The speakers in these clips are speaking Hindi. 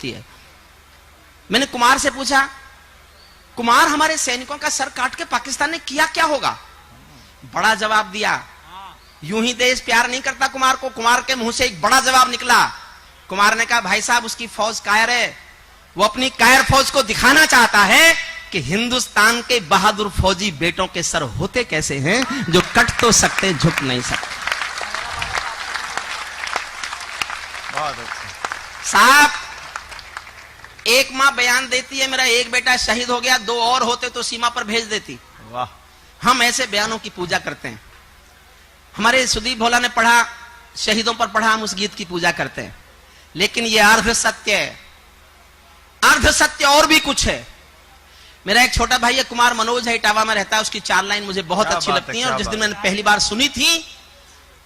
होती है। मैंने कुमार से पूछा, कुमार हमारे सैनिकों का सर काट के पाकिस्तान ने किया क्या होगा? बड़ा जवाब दिया। यूं ही देश प्यार नहीं करता कुमार को। कुमार के मुंह से एक बड़ा जवाब निकला। कुमार ने कहा, भाई साहब उसकी फौज कायर है, वो अपनी कायर फौज को दिखाना चाहता है कि हिंदुस्तान के बहादुर फौजी बेटों के सर होते कैसे हैं, जो कट तो सकते झुक नहीं सकते। बहुत अच्छा साहब, एक मां बयान देती है मेरा एक बेटा शहीद हो गया, 2 और होते तो सीमा पर भेज देती। वाह। हम ऐसे बयानों की पूजा करते हैं। हमारे सुदीप भोला ने पढ़ा, शहीदों पर पढ़ा, हम उस गीत की पूजा करते हैं। लेकिन ये अर्ध सत्य है। अर्ध सत्य और भी कुछ है। मेरा एक छोटा भाई है कुमार मनोज है, इटावा में रहता है, उसकी 4 लाइन मुझे बहुत अच्छी लगती हैं। और जिस दिन मैंने पहली बार सुनी थी,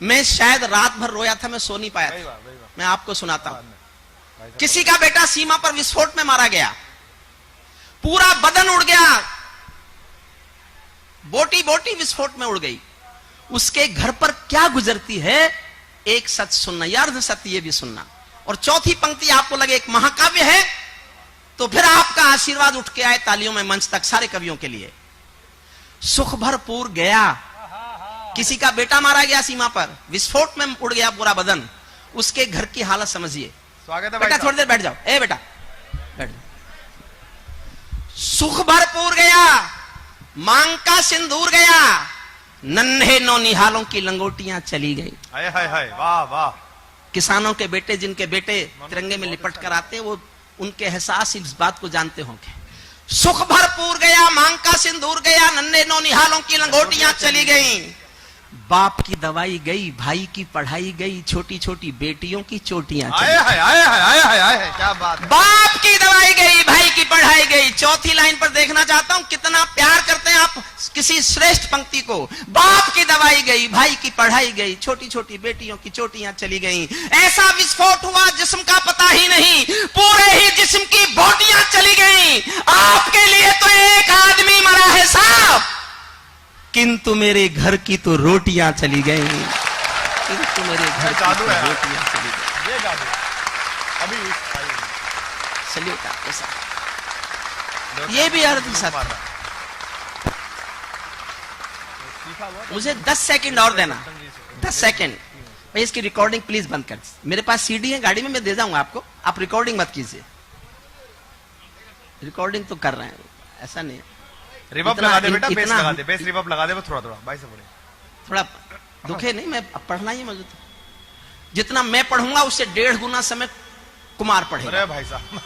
मैं शायद रात भर रोया था, मैं सो नहीं पाया था। मैं आपको सुनाता हूं। किसी का बेटा सीमा पर विस्फोट में मारा गया, पूरा बदन उड़ गया, बोटी बोटी विस्फोट में उड़ गई। उसके घर पर क्या गुजरती है, एक सच सुनना, या अर्ध सत्य ये भी सुनना। और चौथी पंक्ति आपको लगे एक महाकाव्य है, तो फिर आपका आशीर्वाद उठ के आए तालियों में मंच तक सारे कवियों के लिए। सुख भरपूर गया, किसी का बेटा मारा गया सीमा पर, विस्फोट में उड़ गया पूरा बदन, उसके घर की हालत समझिए। स्वागत है बेटा थोड़ी देर बैठ जाओ, ए बेटा बैठ जाओ। सुख भरपूर गया, मांग का सिंदूर गया, नन्हे नौनिहालों की लंगोटियां चली गई। हाय हाय हाय, वाह वाह। किसानों के बेटे, जिनके बेटे तिरंगे में लिपट कर आते, वो उनके एहसास इस बात को जानते होंगे। सुख भरपूर गया, मांग का सिंदूर गया, नन्हे नौनिहालों की लंगोटियां चली गईं। बाप की दवाई गई, भाई की पढ़ाई गई, छोटी छोटी बेटियों की चोटियां चली गईं। हाय हाय हाय हाय हाय, क्या बात है। बाप की दवाई गई, भाई की पढ़ाई गई। चौथी लाइन पर देखना चाहता हूं कितना प्यार करते हैं आप किसी श्रेष्ठ पंक्ति को। बाप की दवाई गई, भाई की पढ़ाई गई, छोटी छोटी बेटियों की चोटियां चली गईं। ऐसा विस्फोट हुआ जिस्म का पता ही नहीं, पूरे ही जिस्म की बोटियां चली गईं। आपके लिए तो एक आदमी मरा है साहब, किंतु मेरे घर की तो रोटियां चली गईं। किंतु मेरे घर की तो रोटियां चली गईं। ये जादू अभी सल्यूट आपके साथ। ये भी अर्ध सत्य। मुझे 10 सेकंड और देना, 10 सेकंड। भाई इसकी रिकॉर्डिंग प्लीज बंद कर। मेरे पास सीडी है गाड़ी में, मैं दे जाऊंगा आपको, आप रिकॉर्डिंग मत कीजिए। रिकॉर्डिंग तो कर रहे हैं, ऐसा नहीं है। रिवर्ब लगा दे बेटा, बेस लगा दे, बेस रिवर्ब लगा दे, वो थोड़ा थोड़ा भाई से बोले, थोड़ा दुखे नहीं, मैं पढ़ना ही मुझे। जितना मैं पढ़ूंगा उससे 1.5 गुना समय कुमार पढ़ेगा। अरे भाई साहब,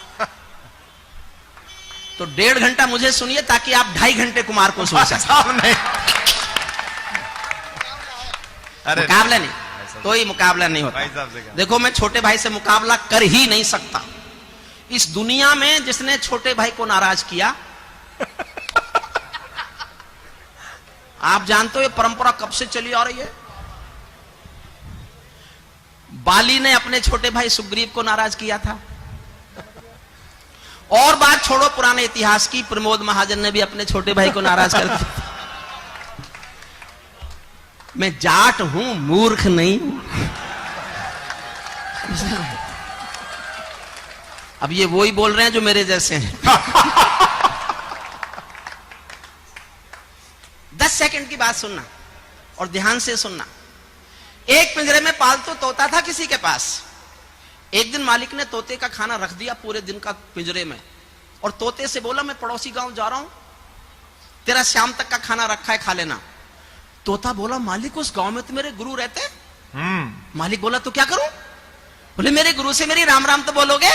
तो 1.5 घंटा मुझे सुनिए ताकि आप 2.5 घंटे कुमार को सुन सकें। अरे मुकाबला नहीं, कोई मुकाबला नहीं होता। देखो मैं छोटे भाई से मुकाबला कर ही नहीं सकता। इस दुनिया में जिसने छोटे भाई को नाराज किया, आप जानते हो ये परंपरा कब से चली आ रही है। बाली ने अपने छोटे भाई सुग्रीव को नाराज किया था। और बात छोड़ो पुराने इतिहास की, प्रमोद महाजन ने भी अपने छोटे भाई को नाराज कर दिया। मैं जाट हूं, मूर्ख नहीं हूं। अब ये वही बोल रहे हैं जो मेरे जैसे हैं। 10 सेकंड की बात सुनना और ध्यान से सुनना। एक पिंजरे में पालतू तोता था किसी के पास। एक दिन मालिक ने तोते का खाना रख दिया पूरे दिन का पिंजरे में, और तोते से बोला मैं पड़ोसी गांव जा रहा हूं, तेरा शाम तक का खाना रखा है, खा लेना। तोता बोला मालिक उस गांव में तो मेरे गुरु रहते हैं। मालिक बोला तो क्या करूं? बोले मेरे गुरु से मेरी राम राम तो बोलोगे?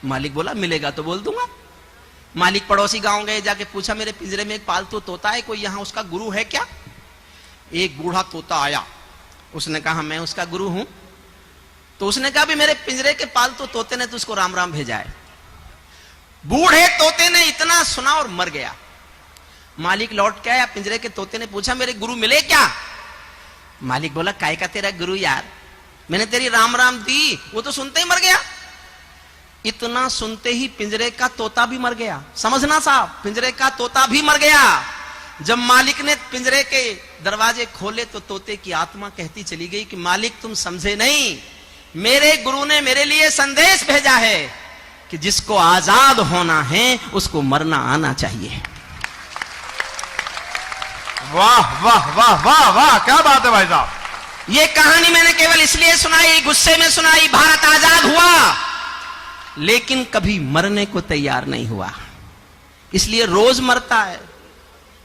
मालिक बोला मिलेगा तो बोल दूंगा। मालिक पड़ोसी गांव गए, जाके पूछा मेरे पिंजरे में एक पालतू तोता है, कोई यहां उसका गुरु है क्या? एक बूढ़ा तोता आया, उसने कहा मैं उसका गुरु हूं। तो उसने कहा भी मेरे पिंजरे के पालतू तोते ने तो उसको राम राम भेजा है। बूढ़े तोते ने इतना सुना और मर गया। मालिक लौट के आया, पिंजरे के तोते ने पूछा मेरे गुरु मिले क्या? मालिक बोला काय का तेरा गुरु यार, मैंने तेरी राम राम दी, वो तो सुनते ही मर गया। इतना सुनते ही पिंजरे का तोता भी मर गया। समझना साहब, पिंजरे का तोता भी मर गया। जब मालिक ने पिंजरे के दरवाजे खोले तो तोते की आत्मा कहती चली गई कि मालिक तुम समझे नहीं, मेरे गुरु ने मेरे लिए संदेश भेजा है कि जिसको आजाद होना है उसको मरना आना चाहिए। वाह वाह वाह वाह वाह, क्या बात है भाई साहब। ये कहानी मैंने केवल इसलिए सुनाई, गुस्से में सुनाई। भारत आजाद हुआ लेकिन कभी मरने को तैयार नहीं हुआ, इसलिए रोज मरता है,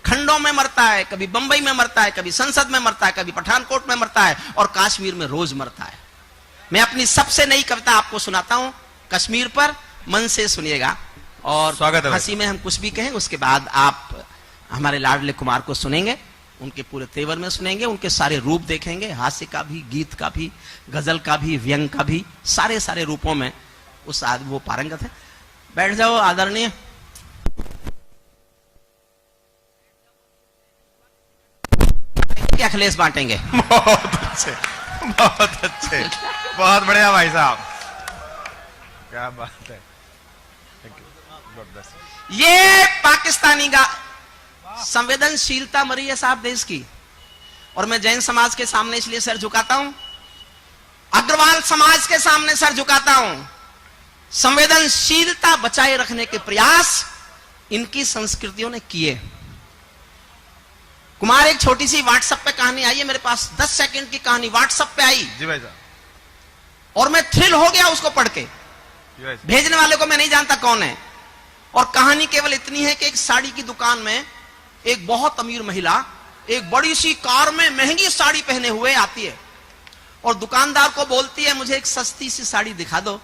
खंडों में मरता है, कभी बंबई में मरता है, कभी संसद में मरता है, कभी पठानकोट में मरता है, और कश्मीर में रोज मरता है। मैं अपनी सबसे नई कविता आपको सुनाता हूं कश्मीर पर, मन से सुनिएगा। और स्वागत है। हंसी में हम कुछ भी कहें, उसके बाद आप हमारे लाडले कुमार को सुनेंगे, उनके पूरे तेवर में सुनेंगे, उनके सारे रूप देखेंगे, हास्य का भी, गीत का भी, गजल का भी, व्यंग का भी, सारे सारे रूपों में उस आदमी वो पारंगत है। बैठ जाओ आदरणीय। क्या अखिलेश बांटेंगे? बहुत अच्छे, बहुत अच्छे, बहुत बढ़िया भाई साहब, क्या बात है। Thank you, God bless. ये पाकिस्तानी का संवेदनशीलता मरी है साहब देश की। और मैं जैन समाज के सामने इसलिए सर झुकाता हूं, अग्रवाल समाज के सामने सर झुकाता हूं। संवेदनशीलता बचाए रखने के प्रयास इनकी संस्कृतियों ने किए। कुमार, एक छोटी सी व्हाट्सएप पे कहानी आई है मेरे पास, 10 सेकंड की कहानी व्हाट्सएप पे आई, जी भाई साहब, और मैं थ्रिल हो गया उसको पढ़ के। जी भाई साहब। भेजने वाले को मैं नहीं जानता कौन है। और कहानी केवल इतनी है कि एक साड़ी की दुकान में एक बहुत अमीर महिला एक बड़ी सी कार में महंगी साड़ी पहने हुए आती है और दुकानदार को बोलती है, मुझे एक सस्ती सी साड़ी दिखा दो,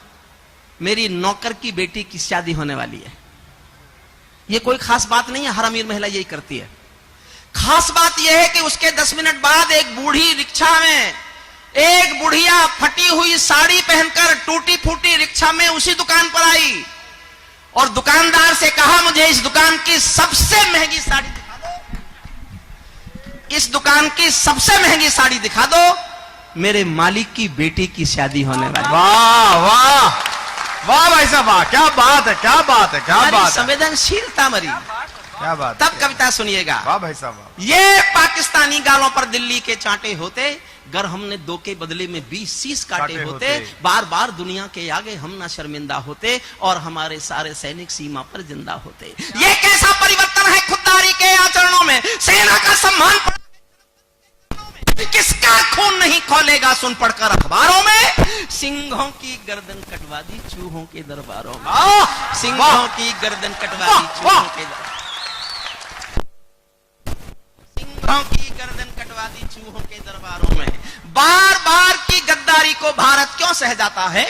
मेरी नौकर की बेटी की शादी होने वाली है। यह कोई खास बात नहीं है, हर अमीर महिला यही करती है। खास बात यह है कि उसके 10 मिनट बाद एक बूढ़ी रिक्शा में, एक बुढ़िया फटी हुई साड़ी पहनकर टूटी फूटी रिक्शा में उसी दुकान पर आई और दुकानदार से कहा, मुझे इस दुकान की सबसे महंगी साड़ी दिखा दो, इस दुकान की सबसे महंगी साड़ी दिखा दो, मेरे मालिक की बेटी की शादी होने वाली। वाह वाह वाह भाई साहब, वाह, क्या बात है, क्या बात है, क्या बात है, संवेदनशीलता मरी। क्या बात। तब कविता सुनिएगा। वाह भाई साहब, वाह। ये पाकिस्तानी गालों पर दिल्ली के चांटे होते, गर हमने 2 के बदले में 20 शीश काटे होते, बार बार दुनिया के आगे हम ना शर्मिंदा होते और हमारे सारे सैनिक सीमा पर जिंदा होते। ये कैसा परिवर्तन है खुददारी के आचरणों में, सेना का सम्मान किसका खून नहीं खोलेगा सुन पढ़कर अखबारों में, सिंहों की गर्दन कटवा दी चूहों के दरबारों में, सिंहों की गर्दन कटवा दी चूहों के सिंहों की गर्दन कटवा दी चूहों के दरबारों में। बार बार की गद्दारी को भारत क्यों सह जाता है?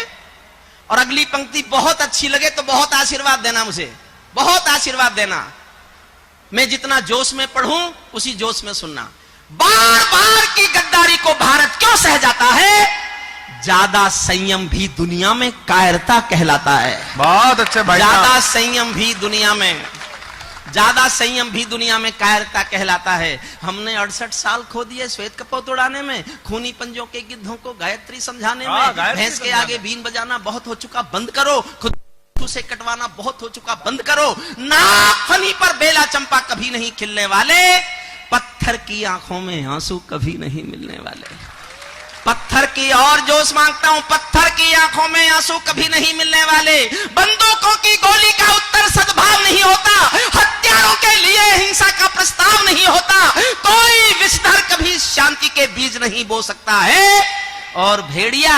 और अगली पंक्ति बहुत अच्छी लगे तो बहुत आशीर्वाद देना, मुझे बहुत आशीर्वाद देना। मैं जितना जोश में पढ़ूं उसी जोश में सुनना। बार बार की गद्दारी को भारत क्यों सह जाता है? ज्यादा संयम भी दुनिया में कायरता कहलाता है। बहुत अच्छे भाई। ज्यादा संयम भी दुनिया में, ज्यादा संयम भी दुनिया में कायरता कहलाता है। हमने 68 साल खो दिए श्वेत कपोत उड़ाने में, खूनी पंजों के गिद्धों को गायत्री समझाने में, भैंस के आगे बीन बजाना बहुत हो चुका बंद करो, खुद से कटवाना बहुत हो चुका बंद करो, नाक फनी पर बेला चंपा कभी नहीं खिलने वाले, पत्थर की आंखों में आंसू कभी नहीं मिलने वाले। पत्थर की और जोश मांगता हूं, पत्थर की आंखों में आंसू कभी नहीं मिलने वाले। बंदूकों की गोली का उत्तर सद्भाव नहीं होता, हत्यारों के लिए हिंसा का प्रस्ताव नहीं होता, कोई विषधर कभी शांति के बीज नहीं बो सकता है, और भेड़िया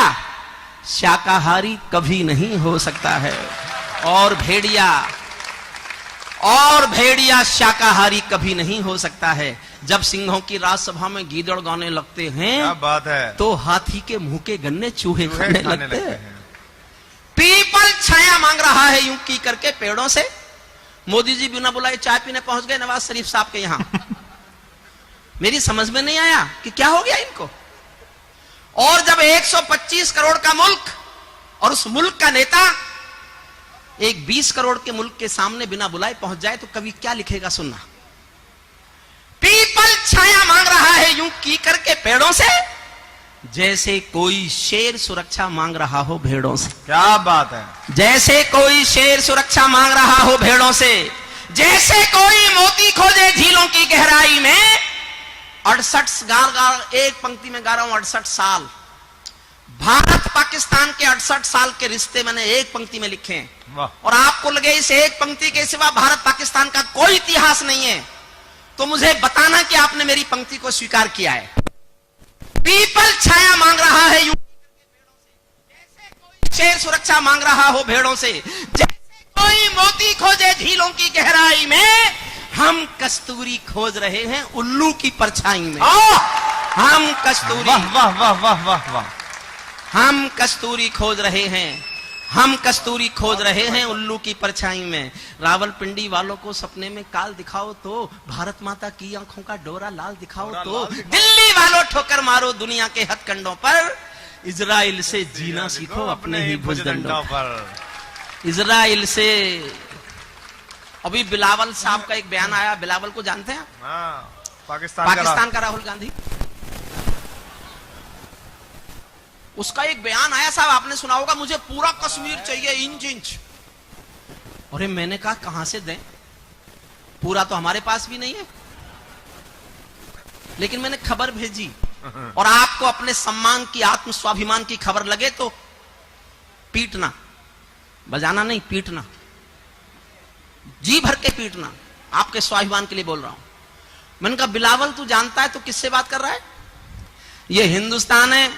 शाकाहारी कभी नहीं हो सकता है, और भेड़िया शाकाहारी कभी नहीं हो सकता है। जब सिंहों की राजसभा में गीदड़ गाने लगते हैं, क्या बात है, तो हाथी के मुंह के गन्ने चूहे खाने लगते हैं। पीपल छाया मांग रहा है यूं की करके पेड़ों से। मोदी जी बिना बुलाए चाय पीने पहुंच गए नवाज शरीफ साहब के यहां। मेरी समझ में नहीं आया कि क्या हो गया इनको। और जब 125 करोड़ का मुल्क और उस मुल्क का नेता एक 20 करोड़ के मुल्क के सामने बिना बुलाए पहुंच जाए तो कवि क्या लिखेगा, सुनना। पीपल छाया मांग रहा है यूं की करके पेड़ों से, जैसे कोई शेर सुरक्षा मांग रहा हो भेड़ों से। क्या बात है, जैसे कोई शेर सुरक्षा मांग रहा हो भेड़ों से, जैसे कोई मोती खोजे झीलों की गहराई में। 68 एक पंक्ति में गा रहा हूं, 68 साल भारत पाकिस्तान के 68 साल के रिश्ते मैंने एक पंक्ति में लिखे हैं, वाह। और आपको लगे इस एक पंक्ति के सिवा भारत पाकिस्तान का कोई इतिहास नहीं है, तो मुझे बताना कि आपने मेरी पंक्ति को स्वीकार किया है। पीपल छाया मांग रहा है जैसे कोई शेर सुरक्षा मांग रहा हो भेड़ों से, जैसे कोई मोती खोजे झीलों की गहराई में, हम कस्तूरी खोज रहे हैं उल्लू की परछाई में। हम कस्तूरी, वाह वाह वाह वाह वाह वाह, हम कस्तूरी खोज रहे हैं, हम कस्तूरी खोज रहे हैं उल्लू की परछाई में। रावलपिंडी वालों को सपने में काल दिखाओ तो, भारत माता की आंखों का डोरा लाल दिखाओ तो, दिल्ली वालों ठोकर मारो दुनिया के हथकंडों पर, इजराइल से जीना सीखो अपने ही भुजदंडों पर। इजराइल से। अभी बिलावल साहब का एक बयान आया, बिलावल को जानते हैं आप? पाकिस्तान का राहुल गांधी, उसका एक बयान आया साहब, आपने सुना होगा, मुझे पूरा कश्मीर चाहिए इंच इंच। अरे मैंने कहा कहां से दें, पूरा तो हमारे पास भी नहीं है, लेकिन मैंने खबर भेजी। और आपको अपने सम्मान की, आत्म स्वाभिमान की खबर लगे तो पीटना, बजाना नहीं, पीटना, जी भर के पीटना, आपके स्वाभिमान के लिए बोल रहा हूं। मैंने कहा बिलावल तू जानता है तो किससे बात कर रहा है? ये हिंदुस्तान है,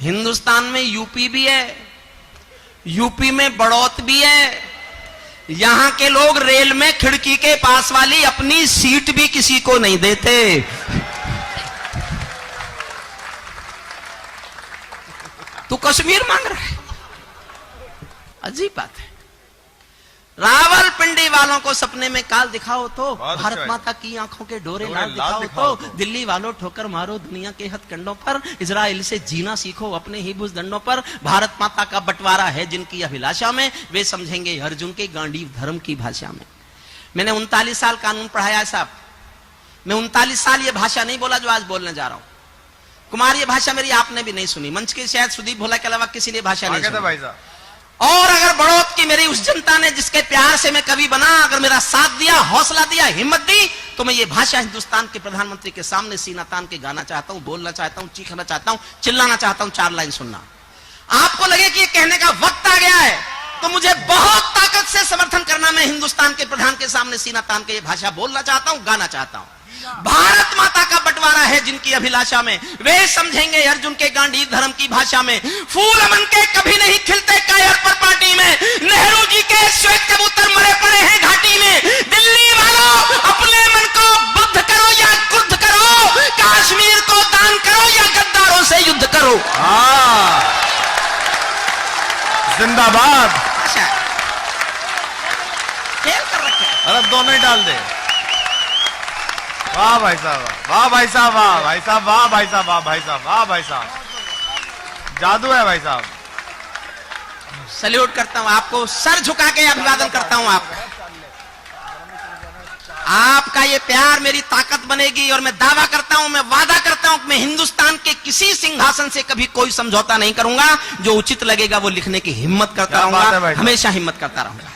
हिंदुस्तान में यूपी भी है, यूपी में बड़ौत भी है, यहां के लोग रेल में खिड़की के पास वाली अपनी सीट भी किसी को नहीं देते। तू कश्मीर मांग रहा है, अजीब बात है। रावलपिंडी वालों को सपने में काल दिखाओ तो, भारत माता की आंखों के डोरे लाल दिखाओ तो, दिल्ली वालों ठोकर मारो दुनिया के हथकंडों पर, इजराइल से जीना सीखो अपने ही भुजदंडों पर। भारत माता का बंटवारा है जिनकी अभिलाषा में, वे समझेंगे अर्जुन के गांडीव धर्म की भाषा में। मैंने 39 साल कानून पढ़ाया साहब, मैं 39 साल ये भाषा नहीं बोला जो आज बोलने जा रहा हूं। कुमार, ये भाषा मेरी आपने भी नहीं सुनी, मंच के शायद सुदीप भोला के अलावा किसी ने भाषा नहीं सुनी। भाई साहब, और अगर बड़ौत की मेरी उस जनता ने जिसके प्यार से मैं कवि बना, अगर मेरा साथ दिया, हौसला दिया, हिम्मत दी, तो मैं ये भाषा हिंदुस्तान के प्रधानमंत्री के सामने सीना तान के गाना चाहता हूं, बोलना चाहता हूं, चीखना चाहता हूं, चिल्लाना चाहता हूं, 4 लाइन सुनना। आपको लगे कि ये कहने का वक्त आ गया है तो मुझे बहुत ताकत से समर्थन करना, मैं हिंदुस्तान के प्रधान के सामने सीना तान के ये भाषा बोलना चाहता हूं, गाना चाहता हूं। भारत माता का बंटवारा है जिनकी अभिलाषा में, वे समझेंगे अर्जुन के गांडीव धर्म की भाषा में। फूल अमन के कभी नहीं खिलते कायर पर पार्टी में, नेहरू जी के श्वेत कबूतर मरे पड़े हैं घाटी में। दिल्ली वालों अपने मन को बुद्ध करो या क्रुद्ध करो, कश्मीर को दान करो या गद्दारों से युद्ध करो। जिंदाबाद। खेल कर रखे, अरे दोनों ही डाल दे। वाह भाई साहब, वाह भाई साहब, वाह भाई साहब, वाह भाई साहब, वाह भाई साहब, वाह भाई साहब, जादू है भाई साहब। सैल्यूट करता हूं आपको, सर झुका के अभिवादन करता हूं आपका। आपका ये प्यार मेरी ताकत बनेगी, और मैं दावा करता हूं, मैं वादा करता हूं कि मैं हिंदुस्तान के किसी सिंहासन से कभी कोई समझौता नहीं करूंगा। जो उचित लगेगा वो लिखने की हिम्मत करता रहूंगा, हमेशा हिम्मत करता रहूंगा।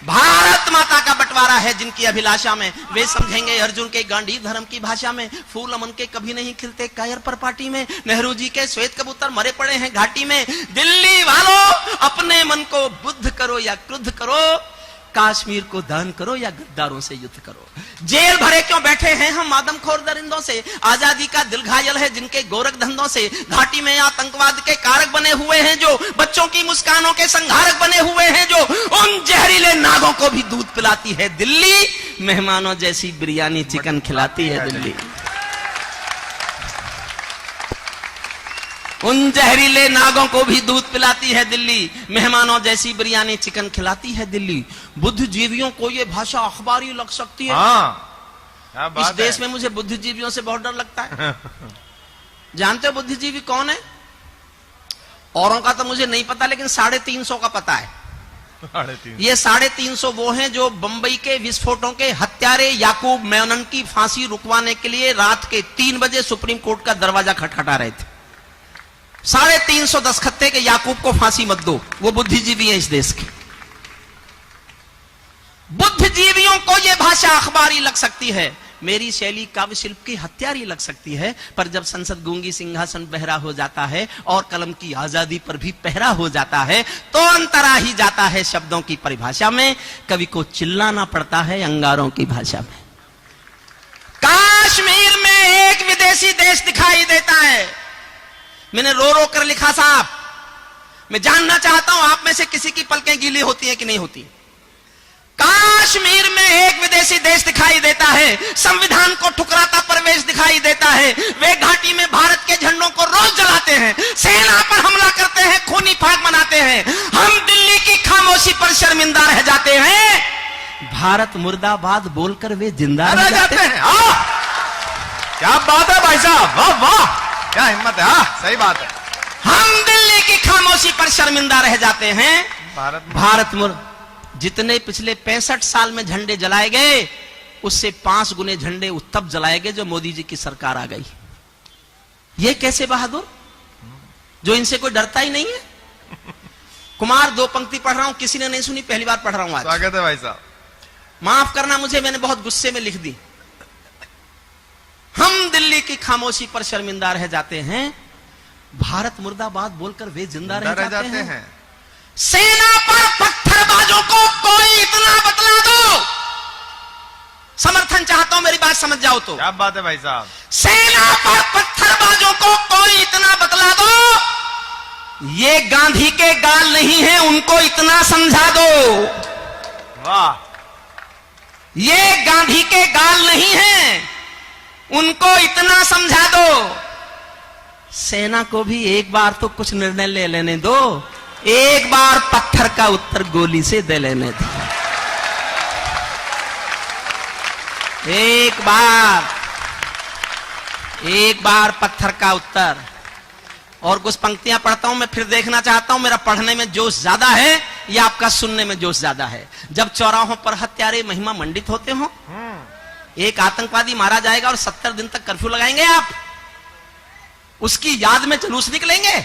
भारत माता का बंटवारा है जिनकी अभिलाषा में, वे समझेंगे अर्जुन के गांडीव धर्म की भाषा में। फूल अमन के कभी नहीं खिलते कायर पर पार्टी में, नेहरू जी के श्वेत कबूतर मरे पड़े हैं घाटी में। दिल्ली वालों अपने मन को बुद्ध करो या क्रुद्ध करो, कश्मीर को दान करो या गद्दारों से युद्ध करो। जेल भरे क्यों बैठे हैं हम आदमखोर दरिंदों से, आजादी का दिल घायल है जिनके गोरख धंधों से। घाटी में आतंकवाद के कारक बने हुए हैं जो, बच्चों की मुस्कानों के संहारक बने हुए हैं जो, उन जहरीले नागों को भी दूध पिलाती है दिल्ली, मेहमानों जैसी बिरयानी चिकन खिलाती है दिल्ली। उन जहरीले नागों को भी दूध पिलाती है दिल्ली, मेहमानों जैसी बिरयानी चिकन खिलाती है दिल्ली। बुद्धिजीवियों को ये भाषा अखबारी लग सकती है। क्या बात इस देश में मुझे बुद्धिजीवियों से बहुत डर लगता है। जानते हो बुद्धिजीवी कौन है? औरों का तो मुझे नहीं पता, लेकिन 350 का पता है। ये 350 वो हैं जो बंबई के विस्फोटों के हत्यारे याकूब मेनन की फांसी रुकवाने के लिए रात के 3 बजे सुप्रीम कोर्ट का दरवाजा खटखटा रहे थे। 350 दस्तखत के याकूब को फांसी मत दो, वो बुद्धिजीवी है इस देश के। बुद्धिजीवियों को यह भाषा अखबारी लग सकती है, मेरी शैली काव्य शिल्प की हत्यारी लग सकती है, पर जब संसद गूंगी सिंहासन बहरा हो जाता है और कलम की आजादी पर भी पहरा हो जाता है, तो अंतरा ही जाता है शब्दों की परिभाषा में। कवि को चिल्लाना पड़ता है अंगारों की भाषा में। कश्मीर में एक विदेशी देश दिखाई देता है। मैंने रो रो कर लिखा साहब, मैं जानना चाहता हूं आप में से किसी की पलकें गीली होती हैं कि नहीं होती। कश्मीर में एक विदेशी देश दिखाई देता है, संविधान को ठुकराता प्रवेश दिखाई देता है। वे घाटी में भारत के झंडों को रोज जलाते हैं, सेना पर हमला करते हैं, खूनी फाग मनाते हैं। हम दिल्ली की खामोशी पर शर्मिंदा रह जाते हैं, भारत मुर्दाबाद बोलकर वे जिंदा रह जाते हैं। क्या बात है भाई साहब, वाह वाह, क्या हिम्मत है। सही बात है। हम दिल्ली की खामोशी पर शर्मिंदा रह जाते हैं, भारत जितने पिछले 65 साल में झंडे जलाए गए, उससे 5 गुने झंडे तब जलाए गए जो मोदी जी की सरकार आ गई। ये कैसे बहादुर, जो इनसे कोई डरता ही नहीं है। कुमार 2 पंक्ति पढ़ रहा हूं, किसी ने नहीं सुनी, पहली बार पढ़ रहा हूं आज। स्वागत है भाई साहब। माफ करना मुझे, मैंने बहुत गुस्से में लिख दी। हम दिल्ली की खामोशी पर शर्मिंदा रह जाते हैं, भारत मुर्दाबाद बोलकर वे जिंदा रह जाते हैं। सेना पर पत्थरबाजों को कोई इतना बतला दो, समर्थन चाहता हूं मेरी बात समझ जाओ तो। क्या बात है भाई साहब। सेना पर पत्थरबाजों को कोई इतना बतला दो, ये गांधी के गाल नहीं है, उनको इतना समझा दो। वाह। ये गांधी के गाल नहीं है, उनको इतना समझा दो। सेना को भी एक बार तो कुछ निर्णय ले लेने दो, एक बार पत्थर का उत्तर गोली से दे लेने दो। एक बार पत्थर का उत्तर। और कुछ पंक्तियां पढ़ता हूं मैं, फिर देखना चाहता हूं मेरा पढ़ने में जोश ज्यादा है या आपका सुनने में जोश ज्यादा है। जब चौराहों पर हत्यारे महिमा मंडित होते हो, एक आतंकवादी मारा जाएगा और 70 दिन तक कर्फ्यू लगाएंगे आप, उसकी याद में जुलूस निकलेंगे।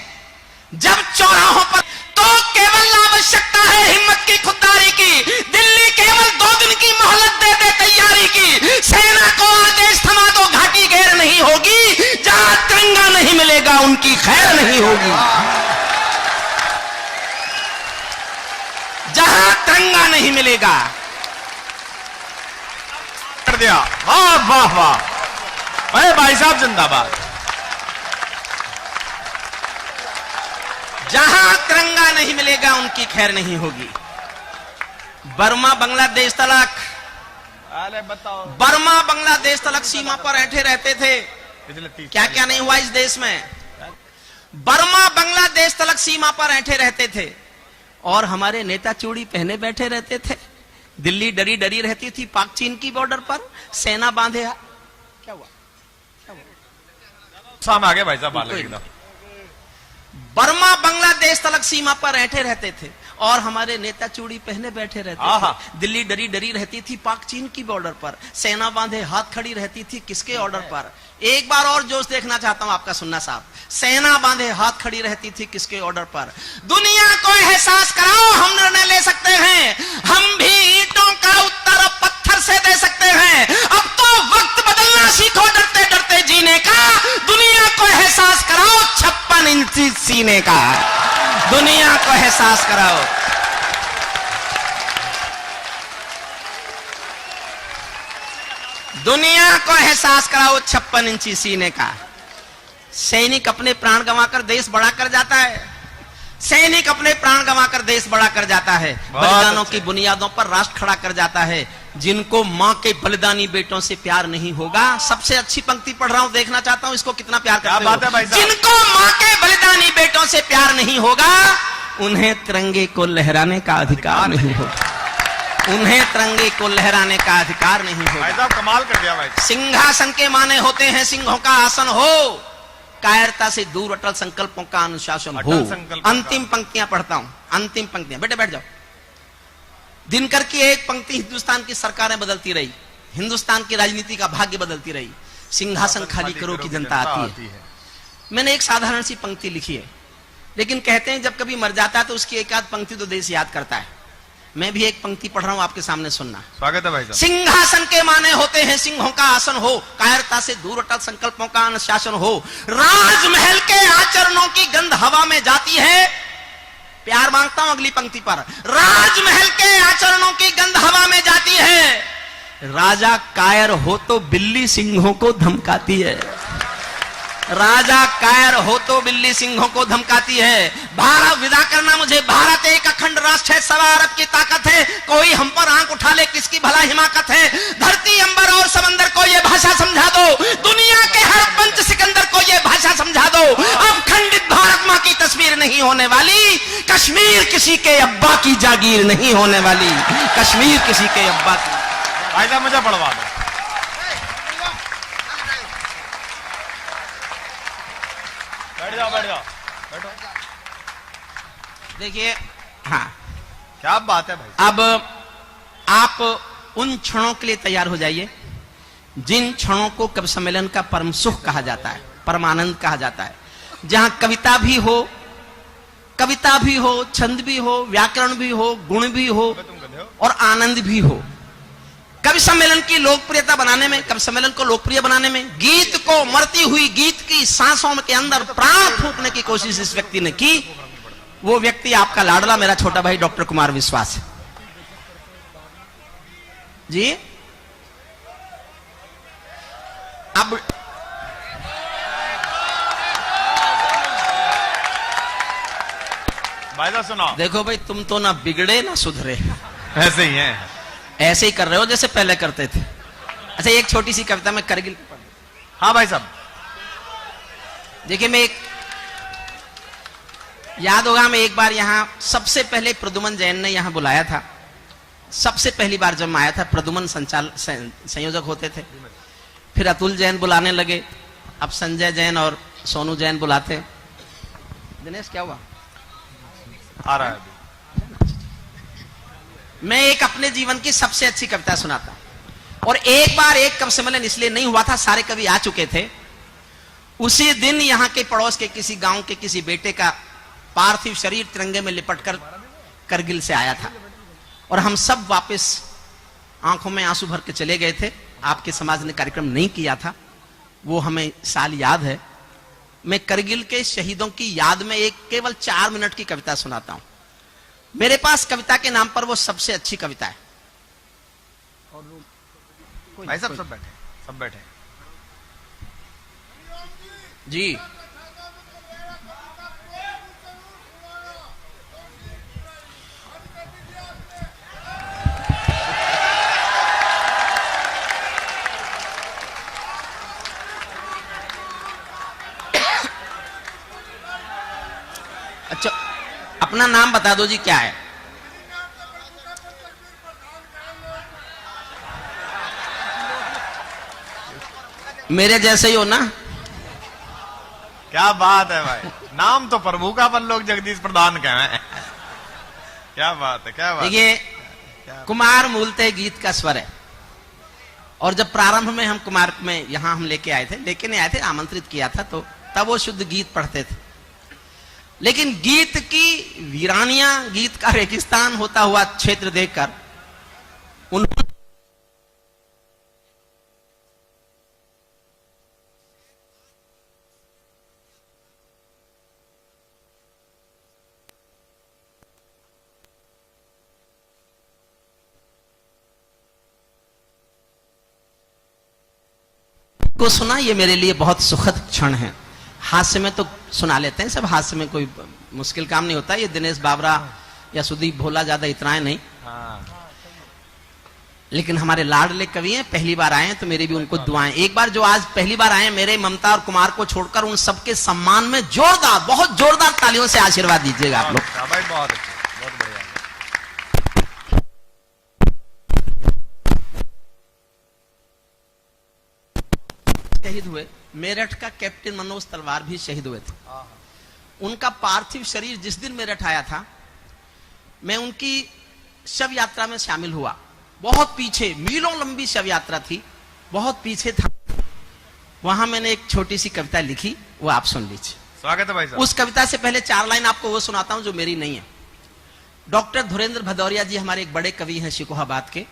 जब चौराहों पर, तो केवल आवश्यकता है हिम्मत की, खुददारी की। दिल्ली केवल 2 दिन की मोहलत दे दे तैयारी की। सेना को आदेश थमा दो, घाटी घेर नहीं होगी। जहां तिरंगा नहीं मिलेगा उनकी खैर नहीं होगी। जहां तिरंगा नहीं मिलेगा। कर दिया, वाह वाह वाह। अरे भाई साहब जिंदाबाद। जहां तिरंगा नहीं मिलेगा उनकी खैर नहीं होगी। बर्मा बांग्लादेश तलक, अरे बताओ, बर्मा बांग्लादेश तलक सीमा पर ऐंठे रहते थे। क्या क्या नहीं हुआ इस देश में। बर्मा बांग्लादेश तलक सीमा पर ऐंठे रहते थे और हमारे नेता चूड़ी पहने बैठे रहते थे। दिल्ली डरी डरी रहती थी पाक चीन की बॉर्डर पर, सेना बांधे। क्या हुआ, क्या हुआ? सामने आ गए भाई साहब, एकदम। बर्मा बांग्लादेश तलक सीमा पर ऐंठे रहते थे और हमारे नेता चूड़ी पहने बैठे रहते थे। दिल्ली डरी डरी रहती थी पाक चीन की बॉर्डर पर, सेना बांधे हाथ खड़ी रहती थी किसके ऑर्डर पर। एक बार और जोश देखना चाहता हूं आपका सुनना साहब। सेना बांधे हाथ खड़ी रहती थी किसके ऑर्डर पर। दुनिया को एहसास कराओ, हम निर्णय ले सकते हैं। हम भी ईंटों का उत्तर पत्थर से दे सकते हैं। अब तो वक्त बदलना सीखो, डरते डरते जीने का। दुनिया को एहसास कराओ, 56 इंची सीने का। दुनिया को एहसास कराओ। दुनिया को एहसास कराओ 56 इंची सीने का। सैनिक अपने प्राण गंवाकर देश बड़ा कर जाता है। सैनिक अपने प्राण गंवाकर देश बड़ा कर जाता है। बलिदानों की बुनियादों पर राष्ट्र खड़ा कर जाता है। जिनको मां के बलिदानी बेटों से प्यार नहीं होगा, सबसे अच्छी पंक्ति पढ़ रहा हूं, देखना चाहता हूं इसको कितना प्यार करते हो। जिनको मां के बलिदानी बेटों से प्यार नहीं होगा, उन्हें तिरंगे को लहराने का अधिकार नहीं होगा। उन्हें तिरंगे को लहराने का अधिकार नहीं होगा। भाई साहब कमाल कर दिया भाई। सिंहासन के माने होते हैं सिंहों का आसन हो, कायरता से दूर अटल संकल्पों का अनुशासन हो। अंतिम पंक्तियां पढ़ता हूं, अंतिम पंक्तियां। बेटे बैठ जाओ। दिनकर की एक पंक्ति, हिंदुस्तान की सरकारें बदलती रही, हिंदुस्तान की राजनीति का भाग्य बदलती रही, सिंहासन खाली करो की जनता आती है। मैंने एक साधारण सी पंक्ति लिखी है, लेकिन कहते हैं जब कभी मर जाता है तो उसकी एक आध पंक्ति तो देश याद करता है। मैं भी एक पंक्ति पढ़ रहा हूं, आपके सामने सुनना। स्वागत है भाई साहब। सिंहासन के माने होते हैं सिंहों का आसन हो, कायरता से दूर अटल संकल्पों का अनुशासन हो, राजमहल के आचरणों की गंध हवा में जाती है। प्यार मांगता हूं अगली पंक्ति पर। राजमहल के आचरणों की गंध हवा में जाती है, राजा कायर हो तो बिल्ली सिंहों को धमकाती है। राजा कायर हो तो बिल्ली सिंहों को धमकाती है। भारत विदा करना मुझे, भारत एक अखंड राष्ट्र है, सवा अरब की ताकत है, कोई हम पर आंख उठा ले किसकी भला हिमाकत है। धरती अंबर और समंदर को ये भाषा समझा दो, दुनिया के हर पंच सिकंदर को ये भाषा समझा दो। अब खंडित भारत मां की तस्वीर नहीं होने वाली, कश्मीर किसी के अब्बा की जागीर नहीं होने वाली, कश्मीर किसी के अब्बा की। भाई साहब मुझे पढ़वा दो। बैठ जाओ बैठ जाओ बैठो। देखिए, हाँ क्या बात है भाई। अब आप उन क्षणों के लिए तैयार हो जाइए जिन क्षणों को कवि सम्मेलन का परम सुख कहा जाता है, परमानंद कहा जाता है, जहां कविता भी हो, छंद भी हो, व्याकरण भी हो, गुण भी हो और आनंद भी हो। कवि सम्मेलन की लोकप्रियता बनाने में, कवि सम्मेलन को लोकप्रिय बनाने में, गीत को मरती हुई गीत की सांसों के अंदर प्राण फूंकने की कोशिश इस व्यक्ति ने की। वो व्यक्ति आपका लाडला मेरा छोटा भाई डॉक्टर कुमार विश्वास है जी। अब भाई साहब सुनाओ। देखो भाई, तुम तो ना बिगड़े ना सुधरे, ऐसे ही हैं, ऐसे ही कर रहे हो जैसे पहले करते थे। अच्छा, एक छोटी सी कविता में करगिल। हाँ भाई साहब। देखिए, मैं एक याद होगा, मैं एक बार यहां सबसे पहले प्रदुमन जैन ने यहां बुलाया था। सबसे पहली बार जब मैं आया था, प्रदुमन संयोजक होते थे, फिर अतुल जैन बुलाने लगे, अब संजय जैन और सोनू जैन बुलाते। दिनेश क्या हुआ? आ रहा है अभी। मैं एक अपने जीवन की सबसे अच्छी कविता सुनाता हूं। और एक बार एक कवि सम्मेलन इसलिए नहीं हुआ था, सारे कवि आ चुके थे। उसी दिन यहां के पड़ोस के किसी गांव के किसी बेटे का पार्थिव शरीर तिरंगे में लिपटकर करगिल से आया था, और हम सब वापस आंखों में आंसू भर के चले गए थे। आपके समाज ने कार्यक्रम नहीं किया था, वो हमें साल याद है। मैं करगिल के शहीदों की याद में एक केवल 4 मिनट की कविता सुनाता हूं। मेरे पास कविता के नाम पर वो सबसे अच्छी कविता है। भाई साहब सब बैठे, सब बैठे जी। अच्छा, अपना नाम बता दो जी, क्या है? मेरे जैसे ही हो ना? क्या बात है भाई। नाम तो प्रभु का, पर लोग जगदीश प्रधान कहें। क्या बात है, क्या बात। देखिए, कुमार मूलतः गीत का स्वर है, और जब प्रारंभ में हम कुमार में यहां हम लेके आए थे, आमंत्रित किया था, तो तब वो शुद्ध गीत पढ़ते थे। लेकिन गीत की वीरानियां, गीत का रेगिस्तान होता हुआ क्षेत्र देखकर उन्होंने को सुना। ये मेरे लिए बहुत सुखद क्षण है। हास्य में तो सुना लेते हैं सब, हास्य में कोई मुश्किल काम नहीं होता। ये दिनेश बाबरा या सुदीप भोला ज्यादा इतराए नहीं। लेकिन हमारे लाडले कवि हैं, पहली बार आए हैं, तो मेरी भी उनको दुआएं। एक बार जो आज पहली बार आए हैं, मेरे ममता और कुमार को छोड़कर उन सबके सम्मान में जोरदार, बहुत जोरदार तालियों से आशीर्वाद दीजिएगा आप लोग। बहुत अच्छे, बहुत बढ़िया। शहीद हुए, मेरठ का कैप्टन मनोज तलवार भी शहीद हुए थे। उनका पार्थिव शरीर जिस दिन मेरठ आया था, मैं उनकी शव यात्रा में शामिल हुआ। बहुत पीछे, मीलों लंबी शव यात्रा थी, बहुत पीछे था। वहां मैंने एक छोटी सी कविता लिखी, वो आप सुन लीजिए। स्वागत है भाई साहब। उस कविता से पहले 4 लाइन आपको वो सुनाता हूं जो मेरी नहीं है। डॉक्टर धुरेंद्र भदौरिया जी हमारे एक बड़े कवि हैं शिकोहाबाद के।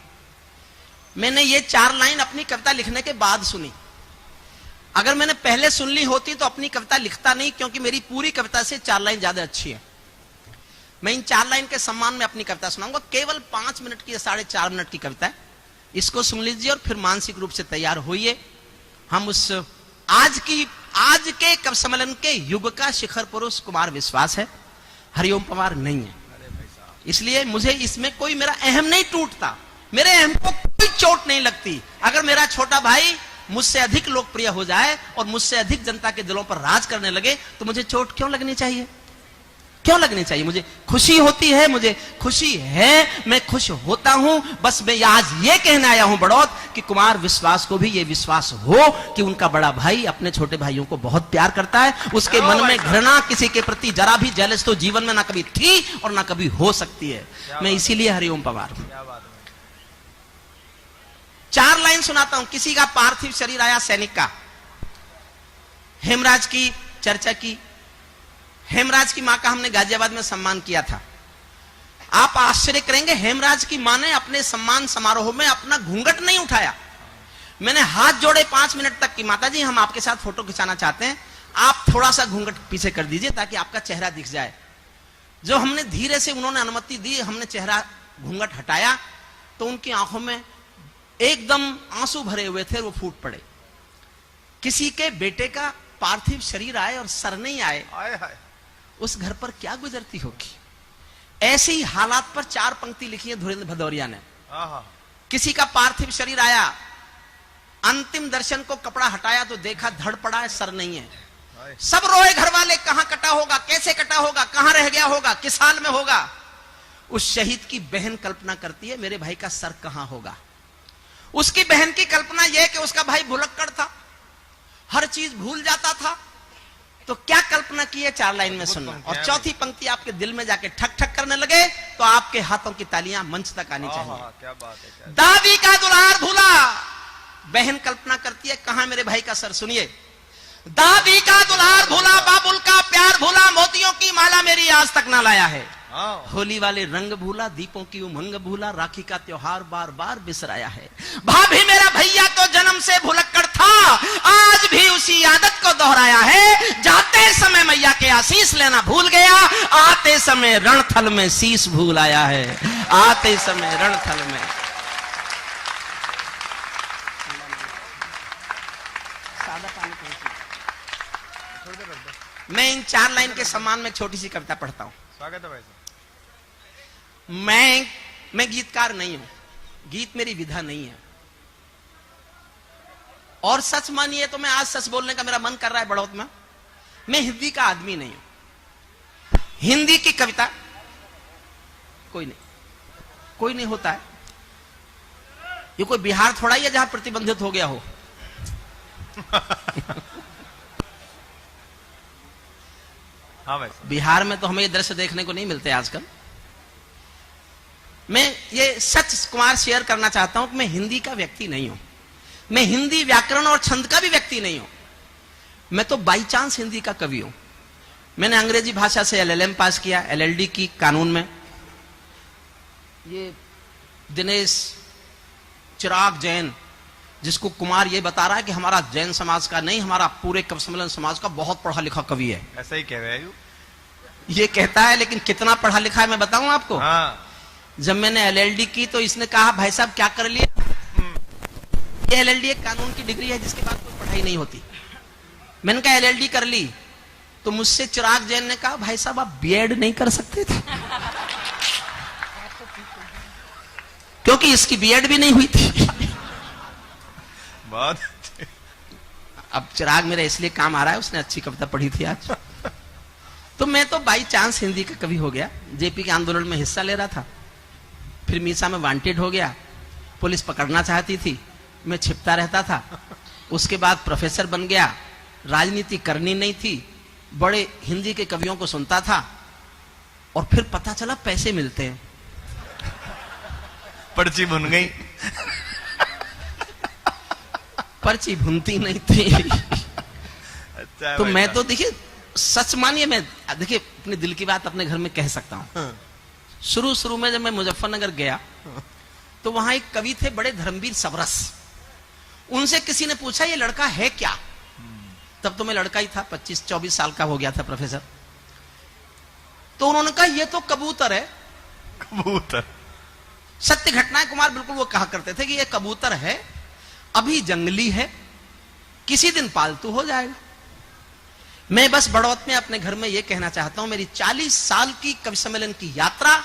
मैंने ये 4 लाइन अपनी कविता लिखने के बाद सुनी। अगर मैंने पहले सुन ली होती तो अपनी कविता लिखता नहीं, क्योंकि मेरी पूरी कविता से 4 लाइन ज्यादा अच्छी है। मैं इन 4 लाइन के सम्मान में अपनी कविता सुनाऊंगा। केवल 5 मिनट की, 4.5 मिनट की कविता है। इसको सुन लीजिए और फिर मानसिक रूप से तैयार होइए। हम उस आज के कवि सम्मेलन के युग का शिखर पुरुष कुमार विश्वास है, हरिओम पवार नहीं है। इसलिए मुझे इसमें कोई मेरा अहम नहीं टूटता, मेरे अहम को कोई चोट नहीं लगती। अगर मेरा छोटा भाई मुझसे अधिक लोकप्रिय हो जाए और मुझसे अधिक जनता के दिलों पर राज करने लगे तो मुझे चोट क्यों लगनी चाहिए? क्यों लगनी चाहिए? मुझे खुशी होती है, मुझे खुशी है, मैं खुश होता हूं। बस मैं आज ये कहने आया हूं बड़ौत कि कुमार विश्वास को भी ये विश्वास हो कि उनका बड़ा भाई अपने छोटे भाइयों को बहुत प्यार करता है। उसके मन में घृणा किसी के प्रति जरा भी जेलस तो जीवन में ना कभी थी और ना कभी हो सकती है। मैं इसीलिए हरिओम पवार हूं। 4 लाइन सुनाता हूं। किसी का पार्थिव शरीर आया सैनिक का। हेमराज की चर्चा की। हेमराज की मां का हमने गाजियाबाद में सम्मान किया था। आप आश्चर्य करेंगे, हेमराज की मां ने अपने सम्मान समारोह में अपना घूंघट नहीं उठाया। मैंने हाथ जोड़े 5 मिनट तक कि माता जी हम आपके साथ फोटो खिंचाना चाहते हैं, आप थोड़ा सा घूंघट पीछे कर दीजिए ताकि आपका चेहरा दिख जाए। जो हमने धीरे से उन्होंने अनुमति दी, हमने चेहरा घूंघट हटाया तो उनकी आंखों में एकदम आंसू भरे हुए थे, वो फूट पड़े। किसी के बेटे का पार्थिव शरीर आए और सर नहीं आए, उस घर पर क्या गुजरती होगी। ऐसे ही हालात पर 4 पंक्ति लिखी है धुरेंद्र भदौरिया ने। किसी का पार्थिव शरीर आया, अंतिम दर्शन को कपड़ा हटाया तो देखा धड़ पड़ा है, सर नहीं है। सब रोए घर वाले, कहां कटा होगा, कैसे कटा होगा, कहां रह गया होगा, किस हाल में होगा। उस शहीद की बहन कल्पना करती है मेरे भाई का सर कहां होगा। उसकी बहन की कल्पना यह कि उसका भाई भुलक्कड़ था, हर चीज भूल जाता था। तो क्या कल्पना की है 4 लाइन में सुनना। और चौथी पंक्ति आपके दिल में जाके ठक ठक करने लगे तो आपके हाथों की तालियां मंच तक आनी चाहिए। क्या बात है। दादी का दुलार भूला, बहन कल्पना करती है कहां मेरे भाई का सर। सुनिए, दादी का दुलार भूला, बाबुल का प्यार भूला, मोतियों की माला मेरी आज तक ना लाया है। होली वाले रंग भूला, दीपों की उमंग भूला, राखी का त्योहार बार बार बिसराया है। भाभी मेरा भैया तो जन्म से भुलक्कड़ था, आज भी उसी आदत को दोहराया है। जाते समय मैया के आशीष लेना भूल गया, आते समय रणथल में शीश भूल आया है। आते समय रणथल में। मैं इन 4 लाइन के सम्मान में छोटी सी कविता पढ़ता हूं। स्वागत है भाई साहब। मैं गीतकार नहीं हूं, गीत मेरी विधा नहीं है। और सच मानिए तो मैं आज सच बोलने का मेरा मन कर रहा है बड़ौत में, मैं हिंदी का आदमी नहीं हूं। हिंदी की कविता कोई नहीं होता है। ये कोई बिहार थोड़ा ही है जहां प्रतिबंधित हो गया हो। हाँ भाई। बिहार में तो हमें ये दृश्य देखने को नहीं मिलते आजकल। मैं ये सच कुमार शेयर करना चाहता हूं कि मैं हिंदी का व्यक्ति नहीं हूं। मैं हिंदी व्याकरण और छंद का भी व्यक्ति नहीं हूं। मैं तो बाई चांस हिंदी का कवि हूं। मैंने अंग्रेजी भाषा से LLM पास किया, LLD की कानून में। ये दिनेश चिराग जैन, जिसको कुमार ये बता रहा है कि हमारा जैन समाज का नहीं, हमारा पूरे कवि सम्मेलन समाज का बहुत पढ़ा लिखा कवि है। ऐसा ही कह रहे हैं ये कहता है, लेकिन कितना पढ़ा लिखा है मैं बताऊं आपको। हाँ। जब मैंने LLD की तो इसने कहा भाई साहब क्या कर लिए। ये LLD एक कानून की डिग्री है जिसके बाद कोई पढ़ाई नहीं होती। मैंने कहा LLD कर ली तो मुझसे चिराग जैन ने कहा भाई साहब आप B.Ed नहीं कर सकते थे, क्योंकि इसकी B.Ed भी नहीं हुई थी। बहुत। अब चिराग मेरा इसलिए काम आ रहा है, उसने अच्छी कविता पढ़ी थी आज। तो मैं तो बाई चांस हिंदी का कवि हो गया। जेपी के आंदोलन में हिस्सा ले रहा था, फिर मीसा में वांटेड हो गया, पुलिस पकड़ना चाहती थी, मैं छिपता रहता था। उसके बाद प्रोफेसर बन गया, राजनीति करनी नहीं थी, बड़े हिंदी के कवियों को सुनता था और फिर पता चला पैसे मिलते हैं। पर्ची भुन गई। पर्ची भुनती नहीं थी। अच्छा तो मैं तो देखिए सच मानिए, मैं देखिए अपने दिल की बात अपने घर में कह सकता हूं। शुरू शुरू में जब मैं मुजफ्फरनगर गया तो वहां एक कवि थे बड़े धर्मवीर सबरस। उनसे किसी ने पूछा ये लड़का है क्या? तब तो मैं लड़का ही था, 25-24 साल का हो गया था प्रोफेसर। तो उन्होंने कहा ये तो कबूतर है। कबूतर? सत्य घटना है कुमार, बिल्कुल वो कहा करते थे कि ये कबूतर है, अभी जंगली है, किसी दिन पालतू हो जाएगा। मैं बस बड़ौत में अपने घर में यह कहना चाहता हूं, मेरी 40 साल की कवि सम्मेलन की यात्रा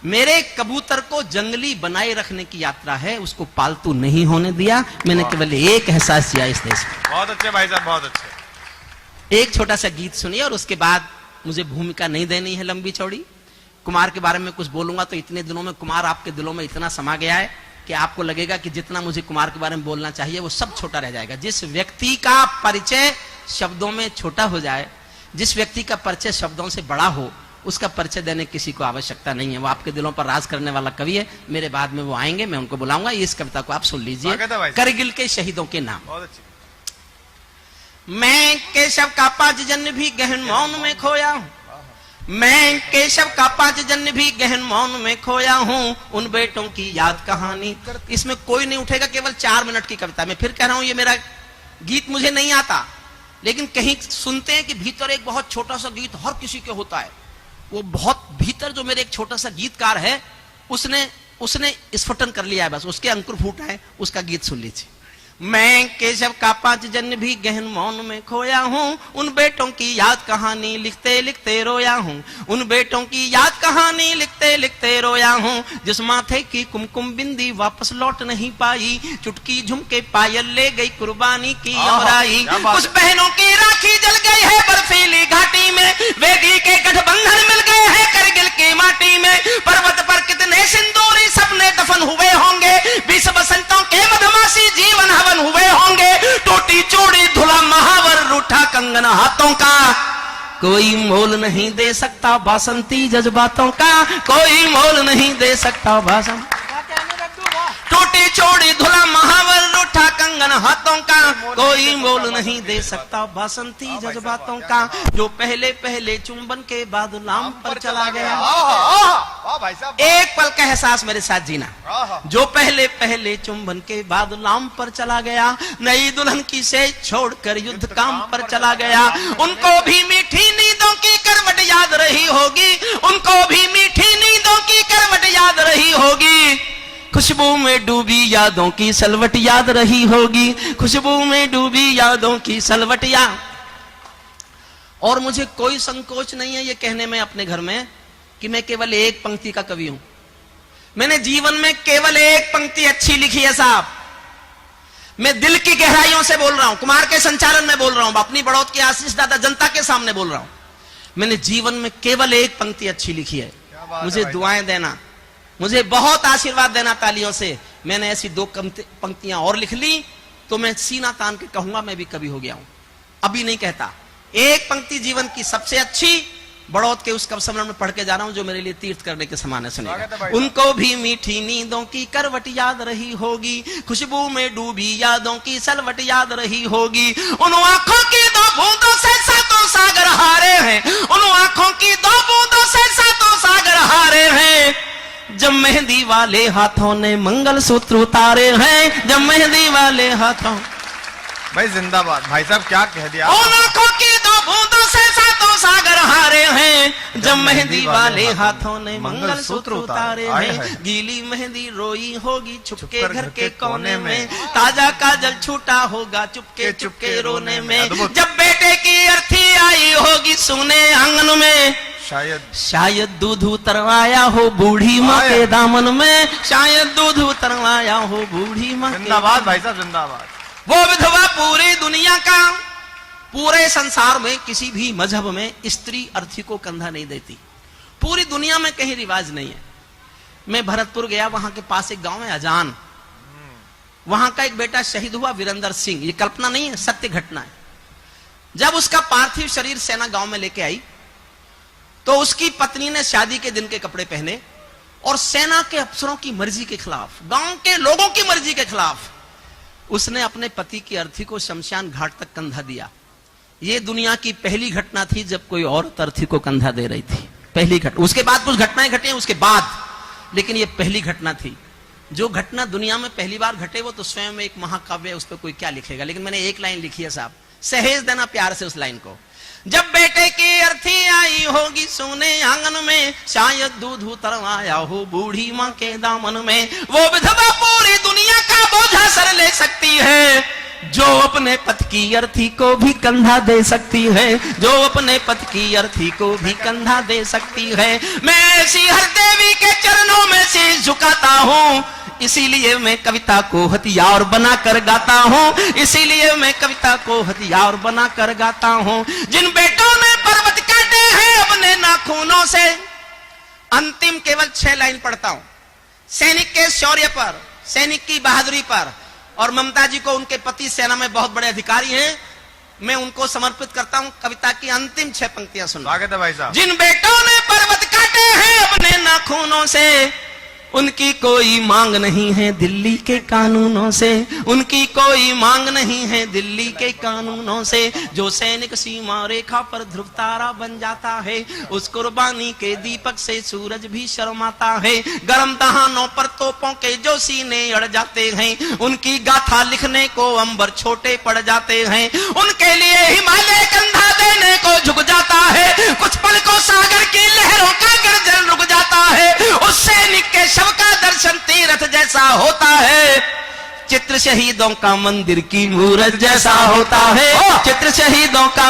मेरे कबूतर को जंगली बनाए रखने की यात्रा है, उसको पालतू नहीं होने दिया। मैंने केवल एक एहसास किया इस देश में। बहुत अच्छे भाई साहब, बहुत अच्छे। एक छोटा सा गीत सुनिए और उसके बाद मुझे भूमिका नहीं देनी है लंबी चौड़ी। कुमार के बारे में कुछ बोलूंगा तो इतने दिनों में कुमार आपके दिलों में इतना समा गया है कि आपको लगेगा कि जितना मुझे कुमार के बारे में बोलना चाहिए वो सब छोटा रह जाएगा। जिस व्यक्ति का परिचय शब्दों में छोटा हो जाए, जिस व्यक्ति का परिचय शब्दों से बड़ा हो, उसका परिचय देने किसी को आवश्यकता नहीं है। वो आपके दिलों पर राज करने वाला कवि है। मेरे बाद में वो आएंगे, मैं उनको बुलाऊंगा। इस कविता को आप सुन लीजिए, करगिल के शहीदों के नाम। मैं केशव का 5 जन्म भी गहन मौन में खोया हूं, मैं केशव का 5 जन्म भी गहन मौन में खोया हूं, उन बेटों की याद कहानी। इसमें कोई नहीं उठेगा, केवल 4 मिनट की कविता। मैं फिर कह रहा हूं, ये मेरा गीत मुझे नहीं आता, लेकिन कहीं सुनते हैं कि भीतर एक बहुत छोटा सा गीत हर किसी के होता है। वो बहुत भीतर जो मेरे एक छोटा सा गीतकार है, उसने स्फुटन कर लिया है, बस उसके अंकुर फूटा है। उसका गीत सुन लीजिए। मैं केशव का 5 जन्म भी गहन मौन में खोया हूं, उन बेटों की याद कहानी लिखते लिखते रोया हूं, उन बेटों की याद कहानी लिखते लिखते रोया हूं, जिस माथे की कुमकुम बिंदी वापस लौट नहीं पाई, चुटकी झुमके पायल ले गई कुर्बानी की अमराई। कुछ बहनों की राखी जल गई है बर्फीली घाटी में, वेदी के गठबंधन मिल गए हैं करगिल की माटी में, पर्वत पर कितने सिंदूरी सपने दफन हुए होंगे, 20 बसंतों के मधुमासी जीवन हवन हुए होंगे, टूटी चूड़ी धुला महावर रूठा कंगन हाथों का, कोई मोल नहीं दे सकता बासंती जज्बातों का, कोई मोल नहीं दे सकता बासंती। टूटी चूड़ी धुला महावर रूठा कंगन हाथों का, कोई मोल नहीं दे सकता बासंती जज्बातों का, जो पहले पहले चुंबन के बाद लाम पर चला गया। एक पल का एहसास मेरे साथ जीना। जो पहले पहले चुंबन के बाद लाम पर चला गया, नई दुल्हन की सेज छोड़कर युद्ध काम पर चला गया, उनको भी मीठी नींदों की करवट याद रही होगी, उनको भी मीठी नींदों की करवट याद रही होगी, खुशबू में डूबी यादों की सलवट याद रही होगी, खुशबू में डूबी यादों की सलवट याद। और मुझे कोई संकोच नहीं है ये कहने में अपने घर में कि मैं केवल एक पंक्ति का कवि हूं। मैंने जीवन में केवल एक पंक्ति अच्छी लिखी है साहब। मैं दिल की गहराइयों से बोल रहा हूं, कुमार के संचालन में बोल रहा हूं, अपनी बड़ौत की आशीष दादा जनता के सामने बोल रहा हूं। मैंने जीवन में केवल एक पंक्ति अच्छी लिखी है। मुझे दुआएं देना, मुझे बहुत आशीर्वाद देना तालियों से। मैंने ऐसी 2 पंक्तियां और लिख ली तो मैं सीना तान के कहूंगा मैं भी कवि हो गया हूं। अभी नहीं कहता। एक पंक्ति जीवन की सबसे अच्छी बड़ौत के उस कवि सम्मेलन में पढ़ के जा रहा हूं, जो मेरे लिए तीर्थ करने के समान है। सुनिएगा। उनको भी मीठी नींदों की करवट याद रही होगी, खुशबू में डूबी यादों की सलवट याद रही होगी, उन आंखों की 2 बूंदों से सातों सागर हारे हैं, उन आंखों की 2 बूंदों से सातों सागर हारे हैं, जब मेहंदी वाले हाथों ने मंगलसूत्र उतारे हैं, जब मेहंदी वाले हाथों। भाई जिंदाबाद भाई साहब, क्या कह दिया। उन आंखों की 2 बूंदों से सातों सागर हारे हैं, जब मेहंदी वाले हाथों ने मंगलसूत्र उतारे हैं, गीली मेहंदी रोई होगी छुपके घर के कोने में, ताजा काजल छूटा होगा चुपके चुपके रोने में, जब बेटे की अर्थी आई होगी सुने आंगन में, शायद दूध उतरवाया हो बूढ़ी माँ के दामन में, शायद दूध उतरवाया हो बूढ़ी माँ। जिंदाबाद भाई साहब, जिंदाबाद। वो विधवा पूरी दुनिया का, पूरे संसार में किसी भी मजहब में स्त्री अर्थी को कंधा नहीं देती। पूरी दुनिया में कहीं रिवाज नहीं है। मैं भरतपुर गया, वहां के पास एक गांव है अजान, वहां का एक बेटा शहीद हुआ वीरेंद्र सिंह। ये कल्पना नहीं है, सत्य घटना है। जब उसका पार्थिव शरीर सेना गांव में लेके आई तो उसकी पत्नी ने शादी के दिन के कपड़े पहने और सेना के अफसरों की मर्जी के खिलाफ, गांव के लोगों की मर्जी के खिलाफ, उसने अपने पति की अर्थी को शमशान घाट तक कंधा दिया। यह दुनिया की पहली घटना थी जब कोई औरत अर्थी को कंधा दे रही थी। पहली घटना। उसके बाद कुछ घटनाएं घटी हैं उसके बाद, लेकिन ये पहली घटना थी। जो घटना दुनिया में पहली बार घटे वो तो स्वयं में एक महाकाव्य है, उस पर कोई क्या लिखेगा। लेकिन मैंने एक लाइन लिखी है साहब, सहेज देना प्यार से उस लाइन को। जब बेटे की अर्थी आई होगी सोने आंगन में, शायद दूध उतरवाया हो बूढ़ी माँ के दामन में, वो विधवा पूरी दुनिया का बोझा सर ले सकती है, जो अपने पति की अर्थी को भी कंधा दे सकती है, जो अपने पति की अर्थी को भी कंधा दे सकती है। मैं ऐसी हर देवी के चरणों में शीश झुकाता हूँ, इसीलिए मैं कविता को हथियार बनाकर गाता हूँ, इसीलिए मैं कविता को हथियार बनाकर गाता हूँ। जिन बेटों ने पर्वत काटे हैं अपने नाखूनों से, अंतिम केवल 6 लाइन पढ़ता हूँ, सैनिक के शौर्य पर, सैनिक की बहादुरी पर, और ममता जी को उनके पति सेना में बहुत बड़े अधिकारी हैं, मैं उनको समर्पित करता हूं कविता की अंतिम 6 पंक्तियां सुनो। स्वागत है भाई साहब। जिन बेटों ने पर्वत काटे हैं अपने नाखूनों से, उनकी कोई मांग नहीं है दिल्ली के कानूनों से, उनकी कोई मांग नहीं है दिल्ली के कानूनों से। जो सैनिक सीमा रेखा पर ध्रुव तारा बन जाता है, उस कुर्बानी के दीपक से सूरज भी शर्माता है। गरम दहानों पर तोपों के जो सीने अड़ जाते हैं, उनकी गाथा लिखने को अंबर छोटे पड़ जाते हैं। उनके लिए हिमालय कंधा देने को झुक जाता है, कुछ पल को सागर की लहरों का गर्जन रुक जाता है। उस सैनिक के शव का दर्शन तीर्थ जैसा होता है, चित्र शहीदों का मंदिर की मूरत जैसा होता है, चित्र शहीदों का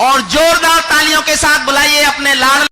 और जोरदार तालियों के साथ बुलाइए अपने लाडले